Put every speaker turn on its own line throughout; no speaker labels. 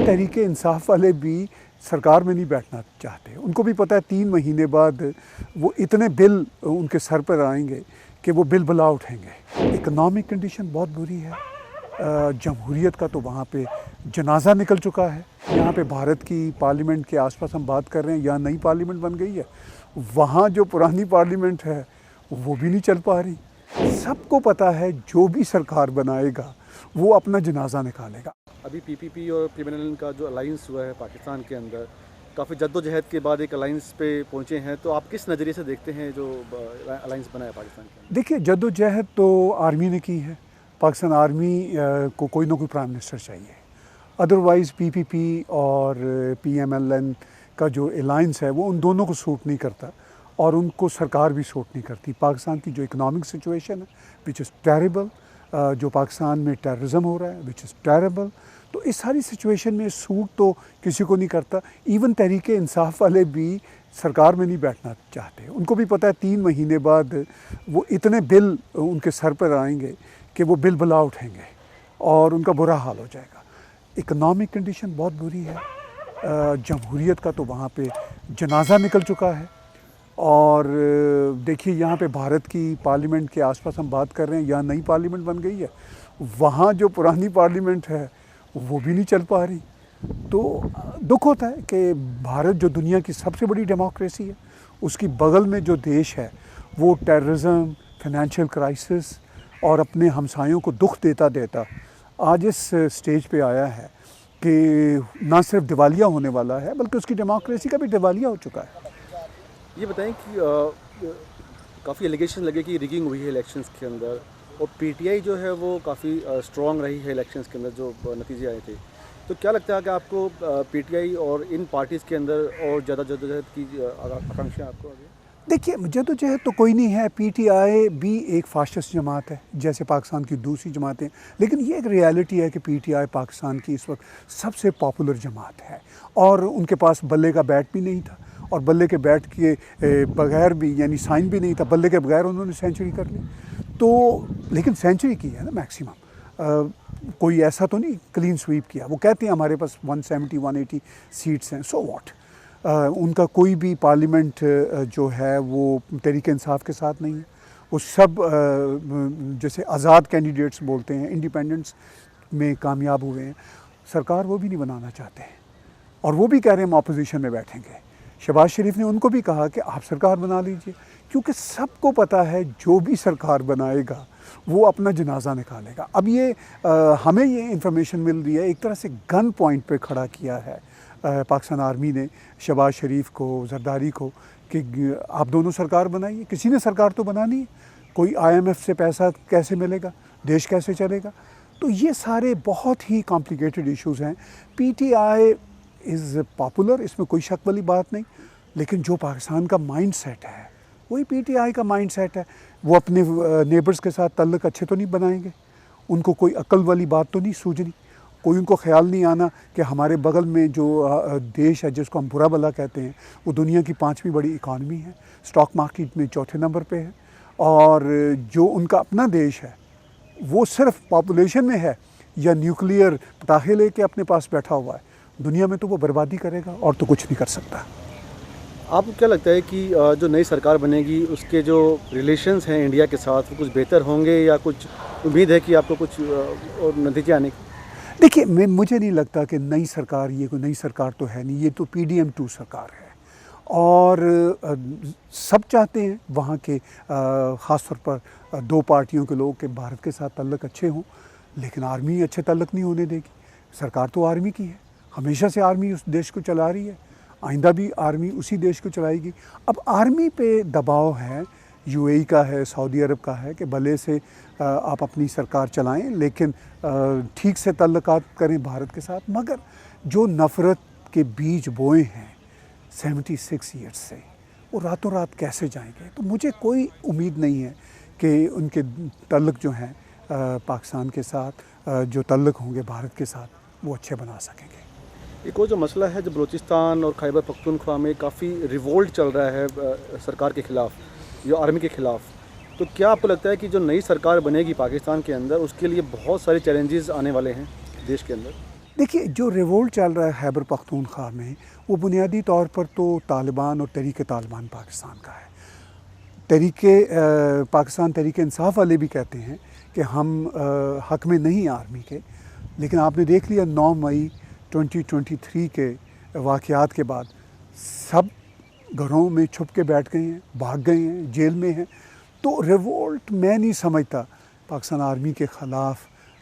Even Tehreek Insaf वाले भी सरकार में नहीं बैठना चाहते। उनको भी पता है 3 महीने बाद वो इतने बिल उनके सर पर आएंगे कि वो बिल बुला उठेंगे। इकोनॉमिक कंडीशन बहुत बुरी है। जमहूरियत का तो वहाँ पे जनाजा निकल चुका है। यहाँ पे भारत की पार्लियामेंट के आसपास हम बात कर रहे हैं, यहाँ नई पार्लियामेंट बन गई है, वहाँ जो पुरानी पार्लियामेंट है वो भी नहीं चल पा रही। सबको पता है जो भी सरकार बनाएगा वो अपना जनाजा निकालेगा।
अभी पीपीपी और पीएमएल का जो अलाइंस हुआ है पाकिस्तान के अंदर, काफ़ी जद्दोजहद के बाद एक अलाइंस पे पहुंचे हैं, तो आप किस नज़रिए से देखते हैं जो अलाइंस बना है पाकिस्तान के अंदर?
देखिए, जद्दोजहद तो आर्मी ने की है। पाकिस्तान आर्मी को कोई ना कोई प्राइम मिनिस्टर चाहिए, अदरवाइज़ पीपीपी और पीएमएल का जो अलाइंस है वो उन दोनों को सूट नहीं करता और उनको सरकार भी सूट नहीं करती। पाकिस्तान की जो इकोनॉमिक सिचुएशन है विच इज़ टेरेबल, जो पाकिस्तान में टेररिज्म हो रहा है विच इज़ टेरेबल, तो इस सारी सिचुएशन में सूट तो किसी को नहीं करता। इवन तहरीक इंसाफ वाले भी सरकार में नहीं बैठना चाहते। उनको भी पता है 3 महीने बाद वो इतने बिल उनके सर पर आएंगे कि वो बिल बुला उठेंगे और उनका बुरा हाल हो जाएगा। इकोनॉमिक कंडीशन बहुत बुरी है। जमहूरियत का तो वहाँ पे जनाजा निकल चुका है। और देखिए, यहाँ पे भारत की पार्लियामेंट के आसपास हम बात कर रहे हैं, यहाँ नई पार्लियामेंट बन गई है, वहाँ जो पुरानी पार्लियामेंट है वो भी नहीं चल पा रही। तो दुख होता है कि भारत जो दुनिया की सबसे बड़ी डेमोक्रेसी है, उसकी बगल में जो देश है वो टेररिज्म, फाइनेंशियल क्राइसिस और अपने हमसायों को दुख देता देता आज इस स्टेज पे आया है कि ना सिर्फ दिवालिया होने वाला है बल्कि उसकी डेमोक्रेसी का भी दिवालिया हो चुका है।
ये बताएं कि काफ़ी एलिगेशन लगे कि रिगिंग हुई है इलेक्शंस के अंदर, और पीटीआई जो है वो काफ़ी स्ट्रॉन्ग रही है इलेक्शंस के अंदर जो नतीजे आए थे, तो क्या लगता है कि आपको पीटीआई और इन पार्टीज़ के अंदर और ज़्यादा जद्दोजहद की आकांक्षा आपको आगे?
देखिए, जद्दोजहद तो कोई नहीं है। पीटीआई भी एक फाशिस्ट जमात है जैसे पाकिस्तान की दूसरी जमातें, लेकिन ये एक रियलिटी है कि पीटीआई पाकिस्तान की इस वक्त सबसे पॉपुलर जमात है और उनके पास बल्ले का बैट भी नहीं था और बल्ले के बैट के बगैर भी, यानी साइन भी नहीं था, बल्ले के बगैर उन्होंने सेंचुरी कर ली। तो लेकिन सेंचुरी की है ना मैक्सिमम, कोई ऐसा तो नहीं क्लीन स्वीप किया। वो कहते हैं हमारे पास 170-180 सीट्स हैं, सो व्हाट। उनका कोई भी पार्लियामेंट जो है वो तहरीक इंसाफ के साथ नहीं है। वो सब जैसे आज़ाद कैंडिडेट्स बोलते हैं, इंडिपेंडेंट्स में कामयाब हुए हैं। सरकार वो भी नहीं बनाना चाहते हैं और वो भी कह रहे हैं हम अपोजिशन में बैठेंगे। शहबाज शरीफ ने उनको भी कहा कि आप सरकार बना लीजिए, क्योंकि सबको पता है जो भी सरकार बनाएगा वो अपना जनाजा निकालेगा। अब ये हमें ये इन्फॉर्मेशन मिल रही है, एक तरह से गन पॉइंट पे खड़ा किया है पाकिस्तान आर्मी ने शहबाज शरीफ को, जरदारी को, कि आप दोनों सरकार बनाइए। किसी ने सरकार तो बनानी है। कोई IMF से पैसा कैसे मिलेगा, देश कैसे चलेगा? तो ये सारे बहुत ही कॉम्प्लिकेटेड इश्यूज़ हैं। PTI इज़ पॉपुलर, इसमें कोई शक वाली बात नहीं, लेकिन जो पाकिस्तान का माइंड सेट है वही PTI का माइंड सेट है। वो अपने नेबर्स के साथ तल्लक अच्छे तो नहीं बनाएंगे, उनको कोई अक्ल वाली बात तो नहीं सूझनी, कोई उनको ख्याल नहीं आना कि हमारे बगल में जो देश है जिसको हम बुरा भला कहते हैं वो दुनिया की 5वीं बड़ी इकानमी है, स्टॉक मार्केट में 4थे नंबर पे है, और जो उनका अपना देश है वो सिर्फ पॉपुलेशन में है या न्यूक्लियर पटाखे लेके अपने पास बैठा हुआ है, दुनिया में तो वो बर्बादी करेगा और तो कुछ नहीं कर सकता।
आपको क्या लगता है कि जो नई सरकार बनेगी उसके जो रिलेशंस हैं इंडिया के साथ वो कुछ बेहतर होंगे, या कुछ उम्मीद है कि आपको कुछ और नतीजे आने की?
देखिए, मुझे नहीं लगता कि नई सरकार, ये कोई नई सरकार तो है नहीं, ये तो PDM2 सरकार है और सब चाहते हैं वहाँ के ख़ास तौर पर 2 पार्टियों के लोग कि भारत के साथ तल्लक अच्छे हों, लेकिन आर्मी अच्छे तल्लक नहीं होने देगी। सरकार तो आर्मी की है, हमेशा से आर्मी उस देश को चला रही है, आइंदा भी आर्मी उसी देश को चलाएगी। अब आर्मी पे दबाव है, UAE का है, सऊदी अरब का है कि भले से आप अपनी सरकार चलाएं लेकिन ठीक से तल्लुकात करें भारत के साथ, मगर जो नफ़रत के बीज बोए हैं 76 ईयर्स से वो रातों रात कैसे जाएंगे? तो मुझे कोई उम्मीद नहीं है कि उनके तल्लुक जो हैं पाकिस्तान के साथ, जो तल्लुक होंगे भारत के साथ, वो अच्छे बना सकेंगे।
एक और जो मसला है, जो बलूचिस्तान और खैबर पख्तूनख्वा में काफ़ी रिवोल्ट चल रहा है सरकार के ख़िलाफ़, जो आर्मी के ख़िलाफ़, तो क्या आपको लगता है कि जो नई सरकार बनेगी पाकिस्तान के अंदर उसके लिए बहुत सारे चैलेंजेस आने वाले हैं देश के अंदर?
देखिए, जो रिवोल्ट चल रहा है खैबर पख्तूनख्वा में, वो बुनियादी तौर पर तो तालिबान और तहरीक तालिबान पाकिस्तान का है। पाकिस्तान तहरीक इंसाफ वाले भी कहते हैं कि हम हक में नहीं आर्मी के, लेकिन आपने देख लिया 9 मई 2023 के वाक़यात के बाद सब घरों में छुप के बैठ गए हैं, भाग गए हैं, जेल में हैं। तो रिवोल्ट मैं नहीं समझता पाकिस्तान आर्मी के ख़िलाफ़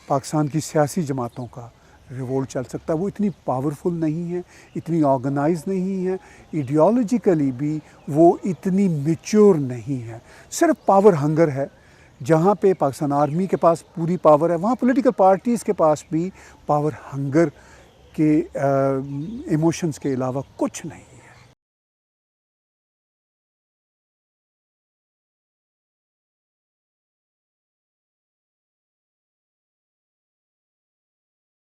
पाकिस्तान की सियासी जमातों का रिवोल्ट चल सकता। वो इतनी पावरफुल नहीं है, इतनी ऑर्गेनाइज नहीं है, आइडियोलॉजिकली भी वो इतनी मैच्योर नहीं है। सिर्फ पावर हंगर है। जहाँ पे पाकिस्तान आर्मी के पास पूरी पावर है, वहाँ पॉलिटिकल पार्टीज़ के पास भी पावर हंगर के इमोशंस के अलावा कुछ नहीं।